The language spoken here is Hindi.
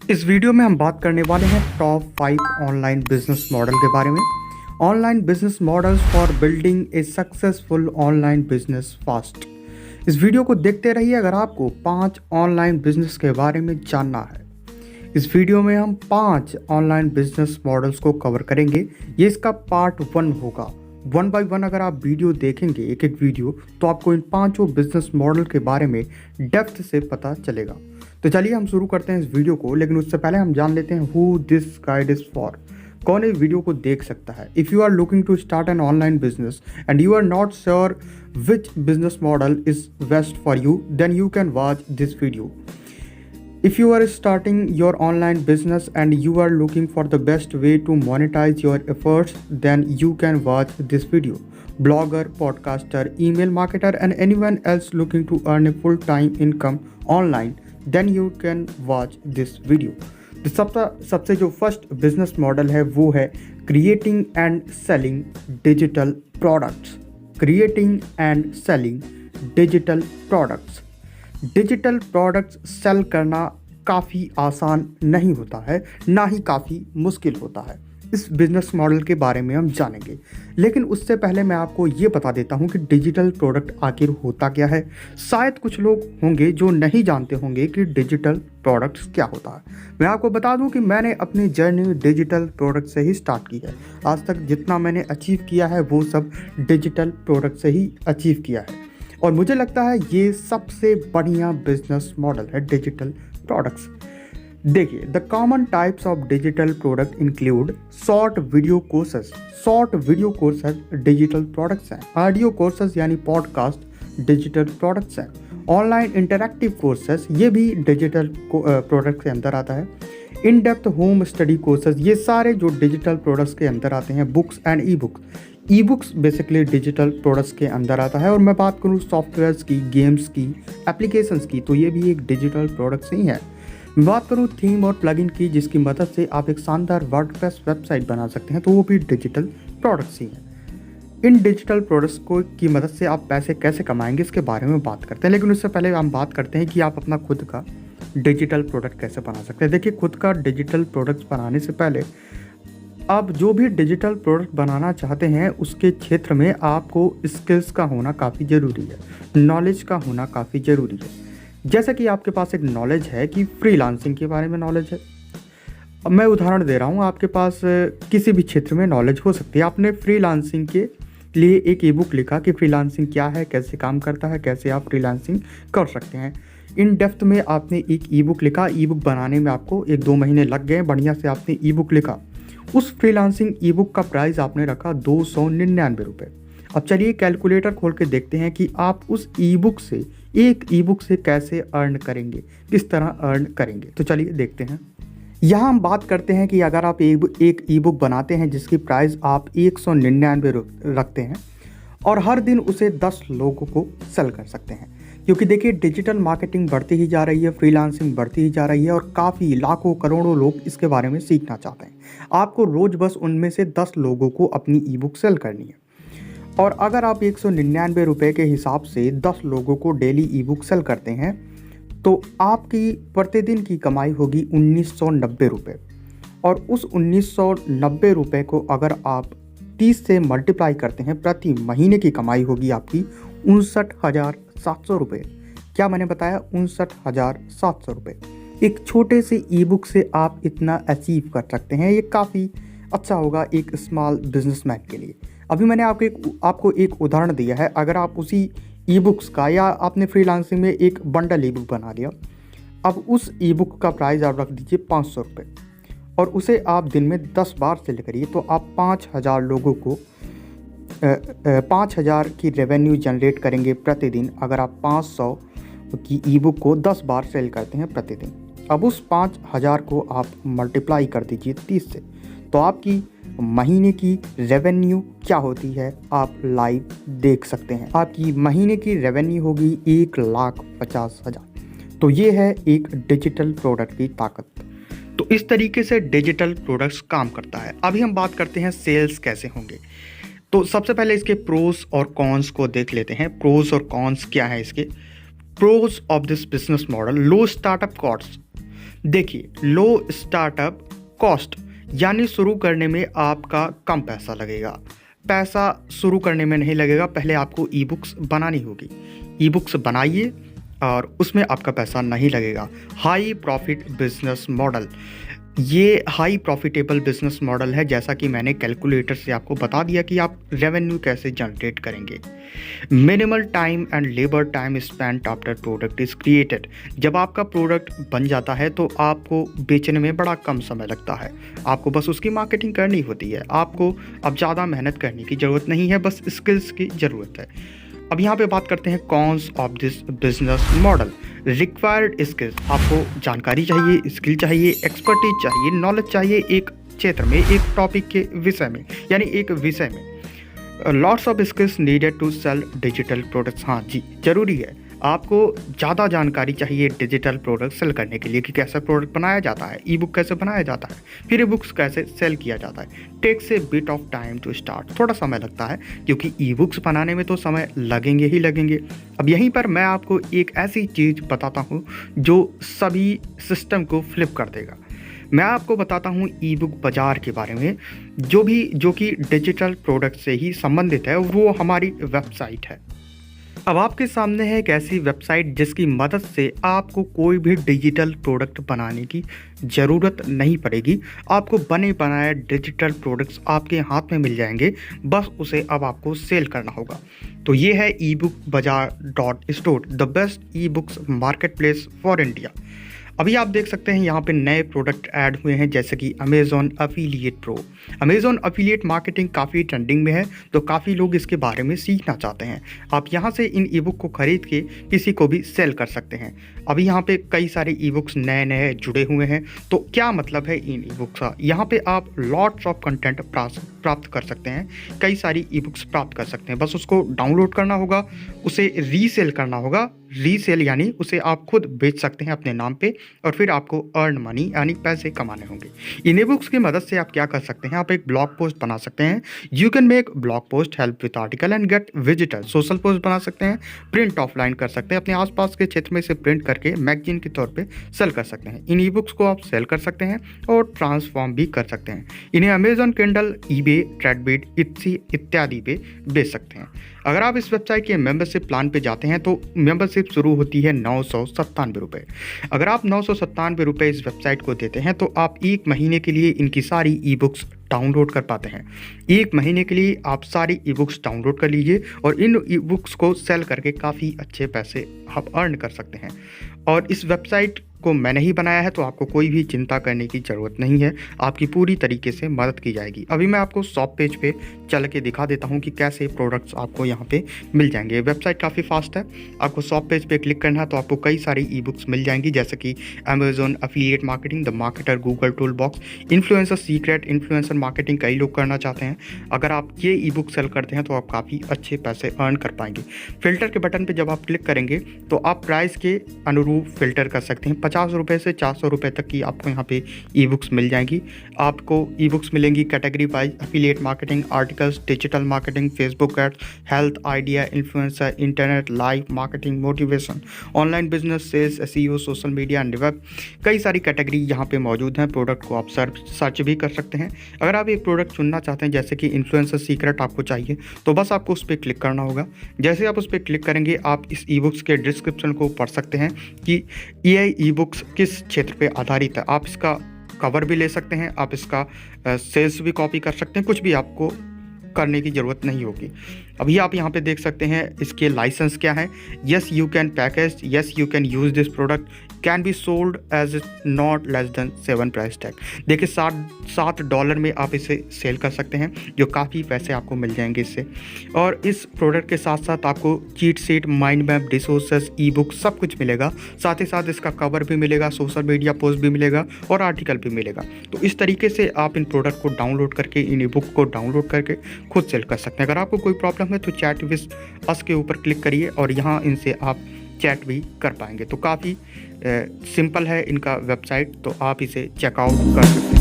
इस वीडियो में हम बात करने वाले हैं टॉप 5 ऑनलाइन बिजनेस मॉडल के बारे में। Online business models for building A successful online business fast. इस वीडियो को देखते रहिए अगर आपको 5 ऑनलाइन बिजनेस के बारे में जानना है। इस वीडियो में हम 5 ऑनलाइन बिजनेस मॉडल्स को कवर करेंगे। ये इसका पार्ट 1 होगा। 1 बाय 1 अगर आप वीडियो देखेंगे एक एक वीडियो तो आपको इन 5 बिजनेस मॉडल के बारे में डेप्थ से पता चलेगा। तो चलिए हम शुरू करते हैं इस वीडियो को, लेकिन उससे पहले हम जान लेते हैं who this guide is for. कौन इस वीडियो को देख सकता है? If you are looking to start an online business and you are not sure which business model is best for you, then you can watch this video. If you are starting your online business and you are looking for the best way to monetize your efforts, then you can watch this video. Blogger, podcaster, email marketer and anyone else looking to earn a full-time income online, then you can watch this video. तो सबसे जो फर्स्ट बिजनेस मॉडल है वो है creating and selling digital products. Creating and selling digital products. Digital products sell करना काफ़ी आसान नहीं होता है, ना ही काफ़ी मुश्किल होता है। इस बिजनेस मॉडल के बारे में हम जानेंगे, लेकिन उससे पहले मैं आपको ये बता देता हूँ कि डिजिटल प्रोडक्ट आखिर होता क्या है। शायद कुछ लोग होंगे जो नहीं जानते होंगे कि डिजिटल प्रोडक्ट्स क्या होता है। मैं आपको बता दूं कि मैंने अपनी जर्नी डिजिटल प्रोडक्ट से ही स्टार्ट की है। आज तक जितना मैंने अचीव किया है वो सब डिजिटल प्रोडक्ट से ही अचीव किया है, और मुझे लगता है ये सबसे बढ़िया बिजनेस मॉडल है डिजिटल प्रोडक्ट्स। देखिए, the common types of digital product include short video courses. Short video courses digital products हैं। ऑडियो कोर्सेज यानी पॉडकास्ट डिजिटल प्रोडक्ट्स हैं। ऑनलाइन इंटरैक्टिव कोर्सेज ये भी डिजिटल प्रोडक्ट के अंदर आता है। In depth home study courses ये सारे जो डिजिटल प्रोडक्ट्स के अंदर आते हैं। Books and e books basically digital products के अंदर आता है। और मैं बात करूँ सॉफ्टवेयर्स की, गेम्स की, एप्लीकेशंस की, तो ये भी एक डिजिटल प्रोडक्ट्स ही है। मैं बात करूँ थीम और प्लगइन की, जिसकी मदद से आप एक शानदार वर्डप्रेस वेबसाइट बना सकते हैं, तो वो भी डिजिटल प्रोडक्ट्स ही हैं। इन डिजिटल प्रोडक्ट्स को की मदद से आप पैसे कैसे कमाएंगे इसके बारे में बात करते हैं, लेकिन उससे पहले हम बात करते हैं कि आप अपना खुद का डिजिटल प्रोडक्ट कैसे बना सकते हैं। देखिए, खुद का डिजिटल प्रोडक्ट बनाने से पहले आप जो भी डिजिटल प्रोडक्ट बनाना चाहते हैं उसके क्षेत्र में आपको स्किल्स का होना काफ़ी ज़रूरी है, नॉलेज का होना काफ़ी ज़रूरी है। जैसे कि आपके पास एक नॉलेज है कि फ्रीलांसिंग के बारे में नॉलेज है। अब मैं उदाहरण दे रहा हूँ, आपके पास किसी भी क्षेत्र में नॉलेज हो सकती है। आपने फ्रीलांसिंग के लिए एक ई बुक लिखा कि फ्रीलांसिंग क्या है, कैसे काम करता है, कैसे आप फ्रीलांसिंग कर सकते हैं। इन डेप्थ में आपने एक ई बुक लिखा। ई बुक बनाने में आपको 1-2 महीने लग गए, बढ़िया से आपने ई बुक लिखा। उस फ्रीलांसिंग ई बुक का प्राइस आपने रखा 299 रुपये। अब चलिए कैलकुलेटर खोल के देखते हैं कि आप उस ई बुक से, एक ई बुक से कैसे अर्न करेंगे, किस तरह अर्न करेंगे। तो चलिए देखते हैं। यहाँ हम बात करते हैं कि अगर आप एक ई बुक बनाते हैं जिसकी प्राइस आप 199 रखते हैं और हर दिन उसे 10 लोगों को सेल कर सकते हैं, क्योंकि देखिए डिजिटल मार्केटिंग बढ़ती ही जा रही है, फ्रीलांसिंग बढ़ती ही जा रही है और काफ़ी लाखों करोड़ों लोग इसके बारे में सीखना चाहते हैं। आपको रोज़ बस उनमें से 10 लोगों को अपनी ई बुक सेल करनी है, और अगर आप 199 रुपये के हिसाब से 10 लोगों को डेली ई बुक सेल करते हैं तो आपकी प्रतिदिन की कमाई होगी 1990 रुपये। और उस 1990 रुपये को अगर आप 30 से मल्टीप्लाई करते हैं, प्रति महीने की कमाई होगी आपकी 59,700 रुपये। क्या मैंने बताया? 59,700 रुपये। एक छोटे से ई बुक से आप इतना अचीव कर सकते हैं। ये काफ़ी अच्छा होगा एक स्मॉल बिजनेसमैन के लिए। अभी मैंने आपको एक उदाहरण दिया है। अगर आप उसी ई बुक्स का, या आपने फ्रीलांसिंग में एक बंडल ई बुक बना लिया, अब उस ई बुक का प्राइस आप रख दीजिए 500 रुपये और उसे आप दिन में 10 बार सेल करिए, तो आप 5,000 लोगों को 5,000 की रेवेन्यू जनरेट करेंगे प्रतिदिन। अगर आप 500 की ई बुक को 10 बार सेल करते हैं प्रतिदिन, अब उस 5,000 को आप मल्टीप्लाई कर दीजिए 30 से, तो आपकी महीने की रेवेन्यू क्या होती है आप लाइव देख सकते हैं। आपकी महीने की रेवेन्यू होगी 1,50,000। तो ये है एक डिजिटल प्रोडक्ट की ताकत। तो इस तरीके से डिजिटल प्रोडक्ट्स काम करता है। अभी हम बात करते हैं सेल्स कैसे होंगे। तो सबसे पहले इसके प्रोस और कॉन्स को देख लेते हैं। प्रोस और कॉन्स क्या है इसके। Pros of this business model: low startup cost. देखिए, लो स्टार्टअप कॉस्ट यानी शुरू करने में आपका कम पैसा लगेगा। पैसा शुरू करने में नहीं लगेगा, पहले आपको ई बुक्स बनानी होगी। ई बुक्स बनाइए और उसमें आपका पैसा नहीं लगेगा। हाई प्रॉफिट बिजनेस मॉडल, ये हाई प्रॉफिटेबल बिजनेस मॉडल है। जैसा कि मैंने कैलकुलेटर से आपको बता दिया कि आप रेवेन्यू कैसे जनरेट करेंगे। Minimal time and labour time spent after product is created, जब आपका प्रोडक्ट बन जाता है तो आपको बेचने में बड़ा कम समय लगता है। आपको बस उसकी मार्केटिंग करनी होती है। आपको अब ज़्यादा मेहनत करने की ज़रूरत नहीं है, बस स्किल्स की ज़रूरत है। अब यहाँ पे बात करते हैं cons of this business model. Required skills, आपको जानकारी चाहिए, स्किल चाहिए, एक्सपर्टीज चाहिए, नॉलेज चाहिए एक क्षेत्र में, एक टॉपिक के विषय में, यानी एक विषय में। Lots of skills needed to sell digital products, हाँ जी ज़रूरी है। आपको ज़्यादा जानकारी चाहिए डिजिटल प्रोडक्ट सेल करने के लिए कि कैसे प्रोडक्ट बनाया जाता है, ई बुक कैसे बनाया जाता है, फिर ई बुक्स कैसे सेल किया जाता है। Takes a bit of time to start, थोड़ा समय लगता है क्योंकि ई बुक्स बनाने में तो समय लगेंगे ही लगेंगे। अब यहीं पर मैं आपको एक ऐसी चीज़ बताता हूँ जो सभी सिस्टम को फ्लिप कर देगा। मैं आपको बताता हूँ ई बुक बाज़ार के बारे में, जो कि डिजिटल प्रोडक्ट से ही संबंधित है, वो हमारी वेबसाइट है। अब आपके सामने है एक ऐसी वेबसाइट जिसकी मदद से आपको कोई भी डिजिटल प्रोडक्ट बनाने की ज़रूरत नहीं पड़ेगी। आपको बने बनाए डिजिटल प्रोडक्ट्स आपके हाथ में मिल जाएंगे, बस उसे अब आपको सेल करना होगा। तो ये है ebookbazaar.store, the best e books market place for India. अभी आप देख सकते हैं यहाँ पे नए प्रोडक्ट ऐड हुए हैं, जैसे कि Amazon affiliate pro. Amazon affiliate marketing काफ़ी ट्रेंडिंग में है, तो काफ़ी लोग इसके बारे में सीखना चाहते हैं। आप यहाँ से इन ई बुक को खरीद के किसी को भी सेल कर सकते हैं। अभी यहाँ पे कई सारे ई बुक्स नए नए जुड़े हुए हैं। तो क्या मतलब है इन ई बुक्स का? यहाँ पे आप लॉट्स ऑफ कंटेंट प्राप्त कर सकते हैं, कई सारी ई बुक्स प्राप्त कर सकते हैं। बस उसको डाउनलोड करना होगा, उसे रीसेल करना होगा। रीसेल यानी उसे आप खुद बेच सकते हैं अपने नाम पे, और फिर आपको अर्न मनी यानी पैसे कमाने होंगे। इन ई बुक्स की मदद से आप क्या कर सकते हैं, आप एक ब्लॉग पोस्ट बना सकते हैं। You can make blog post, help with article and get visitor. Social post बना सकते हैं, प्रिंट ऑफलाइन कर सकते हैं, अपने आसपास के क्षेत्र में से प्रिंट करके मैगजीन के तौर पे सेल कर सकते हैं। इन ई बुक्स को आप सेल कर सकते हैं और ट्रांसफॉर्म भी कर सकते हैं। इन्हें अमेजॉन, किंडल, ईबे, ट्रेडबिट, इत्सी इत्यादि पे बेच सकते हैं। अगर आप इस वेबसाइट के मेंबरशिप प्लान पे जाते हैं तो मेंबरशिप शुरू होती है 997 रुपये। अगर आप 997 रुपये इस वेबसाइट को देते हैं तो आप एक महीने के लिए इनकी सारी ई बुक्स डाउनलोड कर पाते हैं। एक महीने के लिए आप सारी ई बुक्स डाउनलोड कर लीजिए और इन ई बुक्स को सेल करके काफ़ी अच्छे पैसे आप अर्न कर सकते हैं। और इस वेबसाइट को मैंने ही बनाया है, तो आपको कोई भी चिंता करने की ज़रूरत नहीं है, आपकी पूरी तरीके से मदद की जाएगी। अभी मैं आपको शॉप पेज पे चल के दिखा देता हूँ कि कैसे प्रोडक्ट्स आपको यहाँ पे मिल जाएंगे। वेबसाइट काफ़ी फास्ट है। आपको शॉप पेज पे क्लिक करना है तो आपको कई सारी ई बुक्स मिल जाएंगी, जैसे कि Amazon affiliate marketing, the marketer, Google tool box, influencer secret, influencer marketing कई लोग करना चाहते हैं। अगर आप ये ई बुक सेल करते हैं तो आप काफ़ी अच्छे पैसे अर्न कर पाएंगे। फिल्टर के बटन पर जब आप क्लिक करेंगे तो आप प्राइस के अनुरूप फिल्टर कर सकते हैं। 50 रुपये से 400 रुपये तक की आपको यहाँ पे ई बुक्स मिल जाएंगी। आपको ई बुक्स मिलेंगी category wise, affiliate marketing, articles, digital marketing, Facebook ads, health, idea, influencer, internet, live marketing, motivation, online business, sales, SEO, social media and web. कई सारी कैटेगरी यहाँ पे मौजूद हैं। प्रोडक्ट को आप सर्च भी कर सकते हैं। अगर आप एक प्रोडक्ट चुनना चाहते हैं, जैसे कि इन्फ्लुएंसर सीक्रेट आपको चाहिए, तो बस आपको उस पर क्लिक करना होगा। जैसे आप उस पर क्लिक करेंगे आप इस ई बुक्स के डिस्क्रिप्शन को पढ़ सकते हैं कि ये ई बुक्स किस क्षेत्र पे आधारित है। आप इसका कवर भी ले सकते हैं, आप इसका सेल्स भी कॉपी कर सकते हैं, कुछ भी आपको करने की ज़रूरत नहीं होगी। अभी आप यहाँ पे देख सकते हैं इसके लाइसेंस क्या है। Yes you can package, yes you can use this product, can be sold as not less than 7 price tag. देखिए $7 में आप इसे सेल कर सकते हैं, जो काफ़ी पैसे आपको मिल जाएंगे इससे। और इस प्रोडक्ट के साथ साथ आपको cheat sheet, mind map, resources, ई बुक सब कुछ मिलेगा। साथ ही साथ इसका कवर भी मिलेगा, सोशल मीडिया पोस्ट भी मिलेगा और आर्टिकल भी मिलेगा। तो इस तरीके से आप इन प्रोडक्ट को डाउनलोड करके, इन ई बुक को डाउनलोड करके खुद सेल कर सकते हैं। अगर आपको कोई प्रॉब्लम है तो चैट विद अस के ऊपर क्लिक करिए और यहाँ इनसे आप चैट भी कर पाएंगे। तो काफ़ी सिंपल है इनका वेबसाइट, तो आप इसे चेकआउट कर सकते हैं।